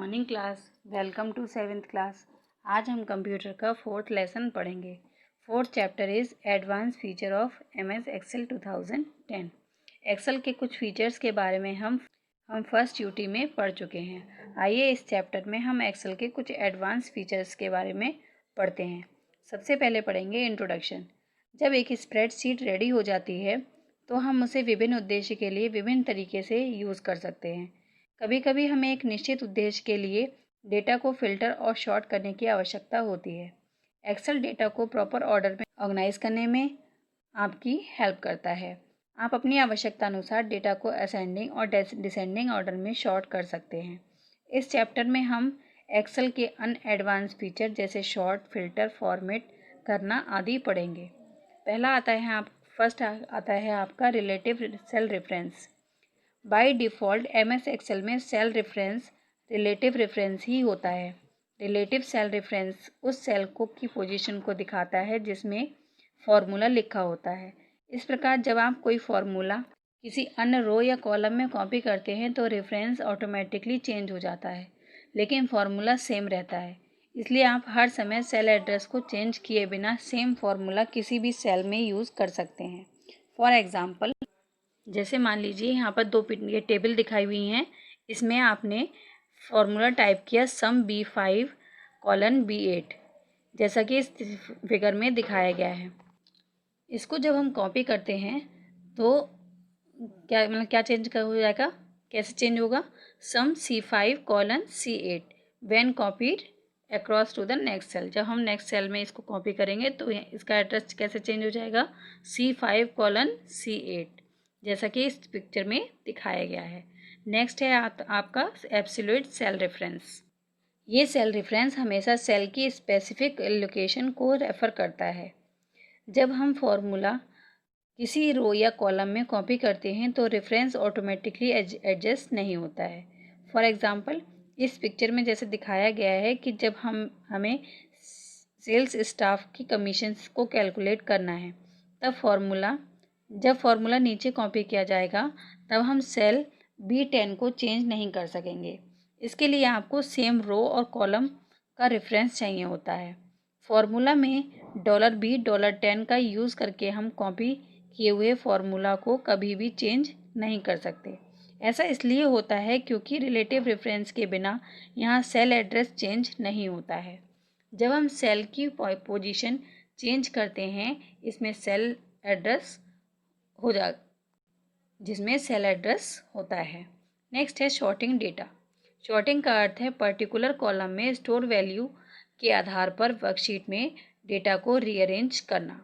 Morning class. Welcome to 7th class. आज हम computer का 4th लेसन पढ़ेंगे। 4th chapter is advance feature of MS Excel 2010। Excel के कुछ फीचर्स के बारे में हम फर्स्ट यूटी में पढ़ चुके हैं। आइए इस चैप्टर में हम एक्सेल के कुछ एडवांस फीचर्स के बारे में पढ़ते हैं। सबसे पहले पढ़ेंगे इंट्रोडक्शन। जब एक स्प्रेडशीट रेडी हो जाती है तो हम उसे विभिन्न उद्देश्य के लिए विभिन्न तरीके से यूज़ कर सकते हैं। कभी कभी हमें एक निश्चित उद्देश्य के लिए डेटा को फिल्टर और शॉर्ट करने की आवश्यकता होती है। एक्सेल डेटा को प्रॉपर ऑर्डर में ऑर्गेनाइज करने में आपकी हेल्प करता है। आप अपनी आवश्यकता अनुसार डेटा को असेंडिंग और डिसेंडिंग ऑर्डर में शॉर्ट कर सकते हैं। इस चैप्टर में हम एक्सेल के एडवांस फीचर जैसे शॉर्ट, फिल्टर, फॉर्मेट करना आदि पढ़ेंगे। फर्स्ट आता है आपका relative cell reference. By default MS Excel में सेल रेफरेंस रिलेटिव रेफरेंस ही होता है। रिलेटिव सेल रेफरेंस उस सेल को की पोजीशन को दिखाता है जिसमें फॉर्मूला लिखा होता है। इस प्रकार जब आप कोई फॉर्मूला किसी अन्य रो या कॉलम में कॉपी करते हैं तो रेफरेंस ऑटोमेटिकली चेंज हो जाता है, लेकिन फॉर्मूला सेम रहता है। इसलिए आप हर समय सेल एड्रेस को चेंज किए बिना सेम फॉर्मूला किसी भी सेल में यूज़ कर सकते हैं। फॉर एग्ज़ाम्पल, जैसे मान लीजिए यहाँ पर ये टेबल दिखाई हुई हैं। इसमें आपने फॉर्मूला टाइप किया सम B5 कॉलन B8, जैसा कि इस फिगर में दिखाया गया है। इसको जब हम कॉपी करते हैं तो क्या चेंज हो जाएगा, कैसे चेंज होगा? Sum C5 colon C8 when copied across to the next cell. जब हम नेक्स्ट सेल में इसको कॉपी करेंगे तो इसका एड्रेस कैसे चेंज हो जाएगा? C5 कॉलन C8, जैसा कि इस पिक्चर में दिखाया गया है। नेक्स्ट है आपका एब्सोल्यूट सेल रेफरेंस। ये सेल रेफरेंस हमेशा सेल की स्पेसिफिक लोकेशन को रेफ़र करता है। जब हम फॉर्मूला किसी रो या कॉलम में कॉपी करते हैं तो रेफरेंस ऑटोमेटिकली एडजस्ट नहीं होता है। फॉर एग्ज़ाम्पल, इस पिक्चर में जैसे दिखाया गया है कि जब हमें सेल्स स्टाफ की कमीशंस को कैलकुलेट करना है जब फॉर्मूला नीचे कॉपी किया जाएगा तब हम सेल B10 को चेंज नहीं कर सकेंगे। इसके लिए आपको सेम रो और कॉलम का रेफरेंस चाहिए होता है। फॉर्मूला में $B $10 का यूज़ करके हम कॉपी किए हुए फॉर्मूला को कभी भी चेंज नहीं कर सकते। ऐसा इसलिए होता है क्योंकि रिलेटिव रेफरेंस के बिना यहाँ सेल एड्रेस चेंज नहीं होता है। जब हम सेल की पोजीशन चेंज करते हैं इसमें सेल एड्रेस जिसमें सेल एड्रेस होता है। नेक्स्ट है शॉर्टिंग डेटा। शॉर्टिंग का अर्थ है पर्टिकुलर कॉलम में स्टोर वैल्यू के आधार पर वर्कशीट में डेटा को रीअरेंज करना।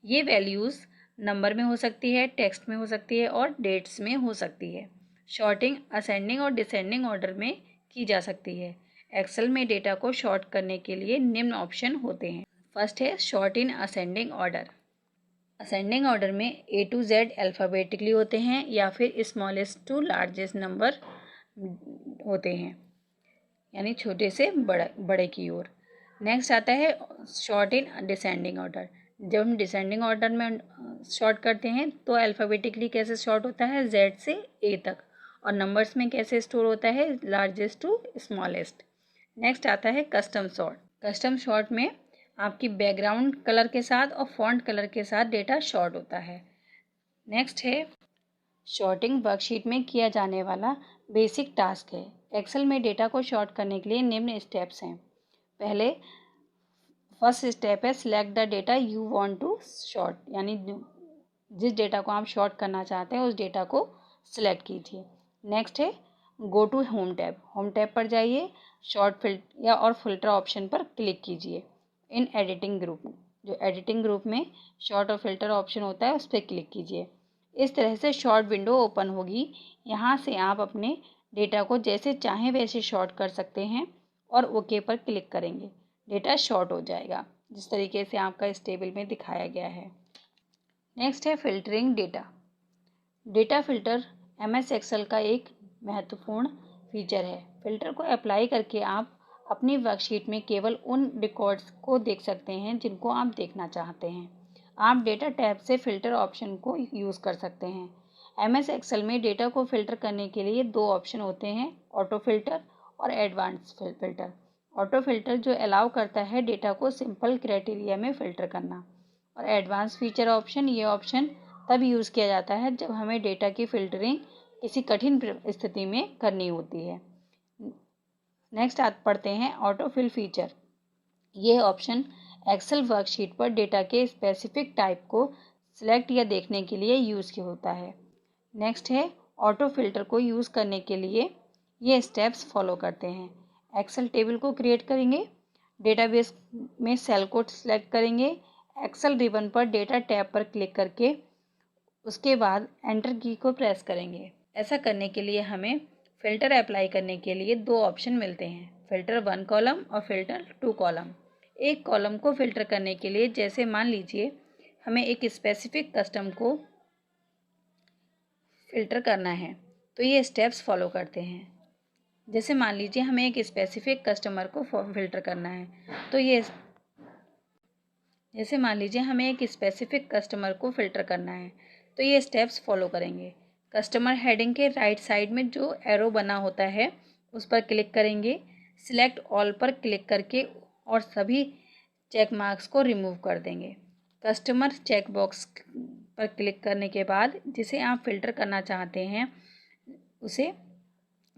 ये वैल्यूज़ नंबर में हो सकती है, टेक्स्ट में हो सकती है और डेट्स में हो सकती है। शॉर्टिंग असेंडिंग और डिसेंडिंग ऑर्डर में की जा सकती है। एक्सेल में डेटा को शॉर्ट करने के लिए निम्न ऑप्शन होते हैं। फर्स्ट है short in ascending order. Ascending order में A to Z अल्फ़ाबेटिकली होते हैं या फिर स्मॉलेस्ट टू लार्जेस्ट नंबर होते हैं, यानी छोटे से बड़े की ओर। नेक्स्ट आता है शॉर्ट इन डिसेंडिंग ऑर्डर। जब हम डिसेंडिंग ऑर्डर में शॉर्ट करते हैं तो अल्फ़ाबेटिकली कैसे शॉर्ट होता है? Z से A तक, और नंबर्स में कैसे स्टोर होता है? Largest to smallest. नेक्स्ट आता है कस्टम शॉर्ट। कस्टम शॉर्ट में आपकी बैकग्राउंड कलर के साथ और फॉन्ट कलर के साथ डेटा शॉर्ट होता है। नेक्स्ट है शॉर्टिंग वर्कशीट में किया जाने वाला बेसिक टास्क है। एक्सेल में डेटा को शॉर्ट करने के लिए निम्न स्टेप्स हैं। पहले फर्स्ट स्टेप है select the data you want to sort, यानी जिस डेटा को आप शॉर्ट करना चाहते हैं उस डेटा को सिलेक्ट कीजिए। नेक्स्ट है go to home tab. Home tab पर जाइए, शॉर्ट और फिल्टर ऑप्शन पर क्लिक कीजिए। इन एडिटिंग ग्रुप, जो एडिटिंग ग्रुप में शॉर्ट और फिल्टर ऑप्शन होता है उस पर क्लिक कीजिए। इस तरह से शॉर्ट विंडो ओपन होगी। यहाँ से आप अपने डेटा को जैसे चाहें वैसे शॉर्ट कर सकते हैं और ओके पर क्लिक करेंगे, डेटा शॉर्ट हो जाएगा जिस तरीके से आपका इस टेबल में दिखाया गया है। नेक्स्ट है filtering data. Data filter MS Excel का एक महत्वपूर्ण फीचर है। फिल्टर को अप्लाई करके आप अपनी वर्कशीट में केवल उन रिकॉर्ड्स को देख सकते हैं जिनको आप देखना चाहते हैं। आप डेटा टैब से फिल्टर ऑप्शन को यूज़ कर सकते हैं। MS एक्सेल में डेटा को फिल्टर करने के लिए दो ऑप्शन होते हैं, ऑटो फिल्टर और एडवांस फ़िल्टर। ऑटो फ़िल्टर जो अलाउ करता है डेटा को सिंपल क्राइटेरिया में फ़िल्टर करना, और एडवांस फीचर ऑप्शन, ये ऑप्शन तब यूज़ किया जाता है जब हमें डेटा की फ़िल्टरिंग किसी कठिन स्थिति में करनी होती है। नेक्स्ट पढ़ते हैं ऑटो फिल फीचर। ये ऑप्शन एक्सेल वर्कशीट पर डेटा के स्पेसिफिक टाइप को सिलेक्ट या देखने के लिए यूज़ किया होता है। नेक्स्ट है ऑटो फिल्टर को यूज़ करने के लिए ये स्टेप्स फॉलो करते हैं। एक्सेल टेबल को क्रिएट करेंगे, डेटाबेस में सेल को सिलेक्ट करेंगे, एक्सेल रिबन पर डेटा टैब पर क्लिक करके उसके बाद एंटर की को प्रेस करेंगे। ऐसा करने के लिए हमें फ़िल्टर अप्लाई करने के लिए दो ऑप्शन मिलते हैं, फ़िल्टर 1 कॉलम और फ़िल्टर 2 कॉलम। एक कॉलम को फ़िल्टर करने के लिए जैसे मान लीजिए हमें एक स्पेसिफिक कस्टम को फ़िल्टर करना है तो ये स्टेप्स फॉलो करते हैं। जैसे मान लीजिए हमें एक स्पेसिफिक कस्टमर को फ़िल्टर करना है तो ये जैसे मान लीजिए हमें एक स्पेसिफिक कस्टमर को फ़िल्टर करना है तो ये स्टेप्स फॉलो करेंगे। कस्टमर हेडिंग के राइट साइड में जो एरो बना होता है उस पर क्लिक करेंगे, सिलेक्ट ऑल पर क्लिक करके और सभी चेक मार्क्स को रिमूव कर देंगे। कस्टमर चेक बॉक्स पर क्लिक करने के बाद जिसे आप फ़िल्टर करना चाहते हैं उसे,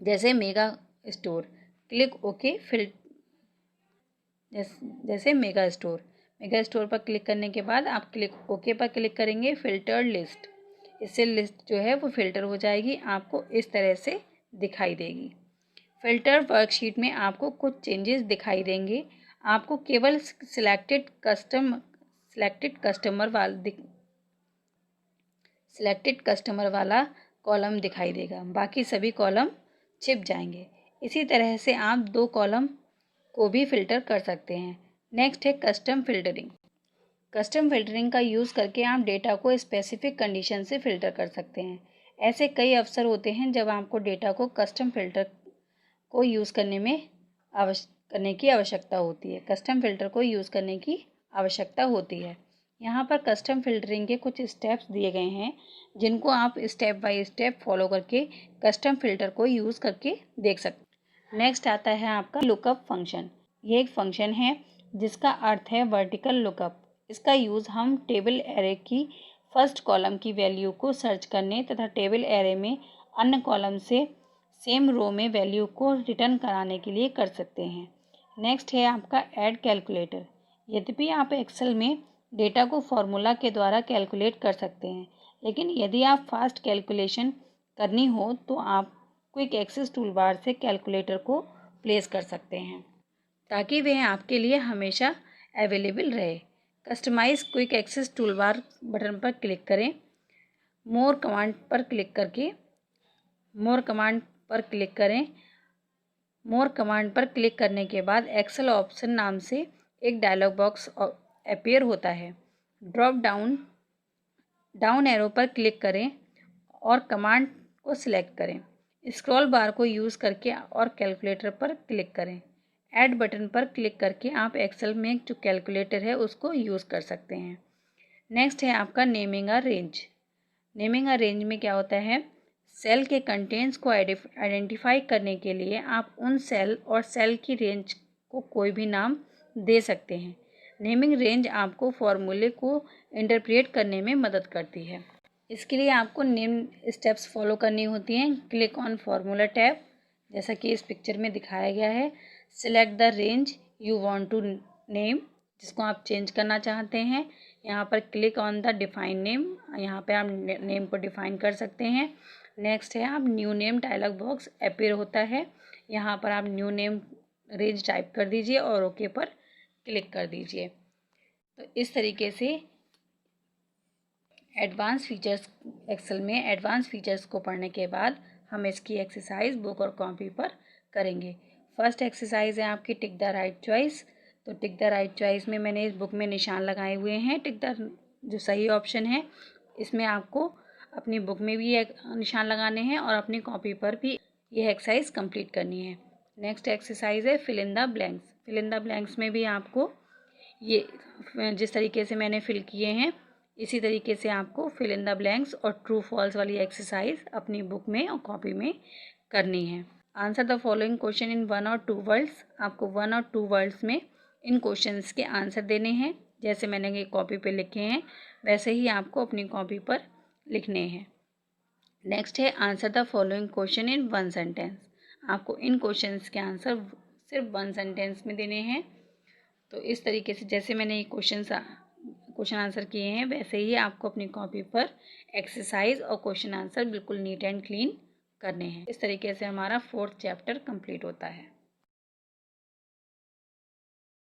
जैसे मेगा स्टोर, क्लिक ओके जैसे मेगा स्टोर पर क्लिक करने के बाद आप क्लिक ओके पर क्लिक करेंगे। फ़िल्टर्ड लिस्ट, इससे लिस्ट जो है वो फ़िल्टर हो जाएगी, आपको इस तरह से दिखाई देगी। फ़िल्टर वर्कशीट में आपको कुछ चेंजेस दिखाई देंगे। आपको केवल सिलेक्टेड कस्टमर वाला कॉलम दिखाई देगा, बाकी सभी कॉलम छिप जाएंगे। इसी तरह से आप दो कॉलम को भी फ़िल्टर कर सकते हैं। नेक्स्ट है कस्टम फ़िल्टरिंग। कस्टम फ़िल्टरिंग का यूज़ करके आप डेटा को स्पेसिफिक कंडीशन से फ़िल्टर कर सकते हैं। ऐसे कई अवसर होते हैं जब आपको डेटा को कस्टम फ़िल्टर को यूज़ करने की आवश्यकता होती है। कस्टम फ़िल्टर को यूज़ करने की आवश्यकता होती है। यहाँ पर कस्टम फ़िल्टरिंग के कुछ स्टेप्स दिए गए हैं जिनको आप स्टेप बाय स्टेप फॉलो करके कस्टम फ़िल्टर को यूज़ करके देख सकते हैं। नेक्स्ट आता है आपका लुकअप फंक्शन। ये एक फंक्शन है जिसका अर्थ है वर्टिकल लुकअप। इसका यूज़ हम टेबल एरे की फर्स्ट कॉलम की वैल्यू को सर्च करने तथा टेबल एरे में अन्य कॉलम से सेम रो में वैल्यू को रिटर्न कराने के लिए कर सकते हैं। नेक्स्ट है आपका ऐड कैलकुलेटर। यद्यपि आप एक्सेल में डेटा को फॉर्मूला के द्वारा कैलकुलेट कर सकते हैं, लेकिन यदि आप फास्ट कैलकुलेशन करनी हो तो आप क्विक एक्सेस टूलबार से कैलकुलेटर को प्लेस कर सकते हैं ताकि वह आपके लिए हमेशा अवेलेबल रहे। Customize quick access toolbar button पर क्लिक करें। मोर कमांड पर क्लिक करने के बाद एक्सेल ऑप्शन नाम से एक डायलॉग बॉक्स अपीयर होता है। ड्रॉप डाउन एरो पर क्लिक करें और कमांड को सिलेक्ट करें। स्क्रॉल बार को यूज़ करके और कैलकुलेटर पर क्लिक करें। ऐड बटन पर क्लिक करके आप एक्सेल में जो कैलकुलेटर है उसको यूज़ कर सकते हैं। नेक्स्ट है आपका नेमिंग अ रेंज। नेमिंग अ रेंज में क्या होता है, सेल के कंटेंट्स को आइडेंटिफाई करने के लिए आप उन सेल और सेल की रेंज को कोई भी नाम दे सकते हैं। नेमिंग रेंज आपको फॉर्मूले को इंटरप्रेट करने में मदद करती है। इसके लिए आपको निम्न स्टेप्स फॉलो करनी होती हैं। क्लिक ऑन फॉर्मूला टैब, जैसा कि इस पिक्चर में दिखाया गया है। Select the range you want to name, जिसको आप चेंज करना चाहते हैं। यहाँ पर click on the define name, यहाँ पे आप नेम को डिफाइन कर सकते हैं। नेक्स्ट है आप new name dialog box appear होता है, यहाँ पर आप न्यू नेम रेंज टाइप कर दीजिए और ओके पर क्लिक कर दीजिए। तो इस तरीके से एक्सेल में एडवांस फीचर्स को पढ़ने के बाद हम इसकी एक्सरसाइज बुक और कॉपी पर करेंगे। फर्स्ट एक्सरसाइज है आपकी टिक द राइट चॉइस। तो टिक द राइट चॉइस में मैंने इस बुक में निशान लगाए हुए हैं। टिक द जो सही ऑप्शन है इसमें आपको अपनी बुक में भी एक निशान लगाने हैं और अपनी कॉपी पर भी यह एक्सरसाइज कंप्लीट करनी है। नेक्स्ट एक्सरसाइज है fill in the blanks. Fill in the blanks में भी आपको ये जिस तरीके से मैंने फिल किए हैं इसी तरीके से आपको फिल इन द ब्लैंक्स और ट्रू फॉल्स वाली एक्सरसाइज अपनी बुक में और कॉपी में करनी है। Answer the following question in 1 और 2 वर्ड्स। आपको 1 और 2 वर्ड्स में इन क्वेश्चंस के आंसर देने हैं। जैसे मैंने ये कॉपी पे लिखे हैं वैसे ही आपको अपनी कॉपी पर लिखने हैं। नेक्स्ट है answer the following question in 1 sentence. आपको इन क्वेश्चंस के आंसर सिर्फ 1 सेंटेंस में देने हैं। तो इस तरीके से जैसे मैंने ये क्वेश्चन आंसर किए हैं वैसे ही आपको अपनी कॉपी पर एक्सरसाइज और क्वेश्चन आंसर बिल्कुल नीट एंड क्लीन करने हैं। इस तरीके से हमारा 4th चैप्टर कंप्लीट होता है।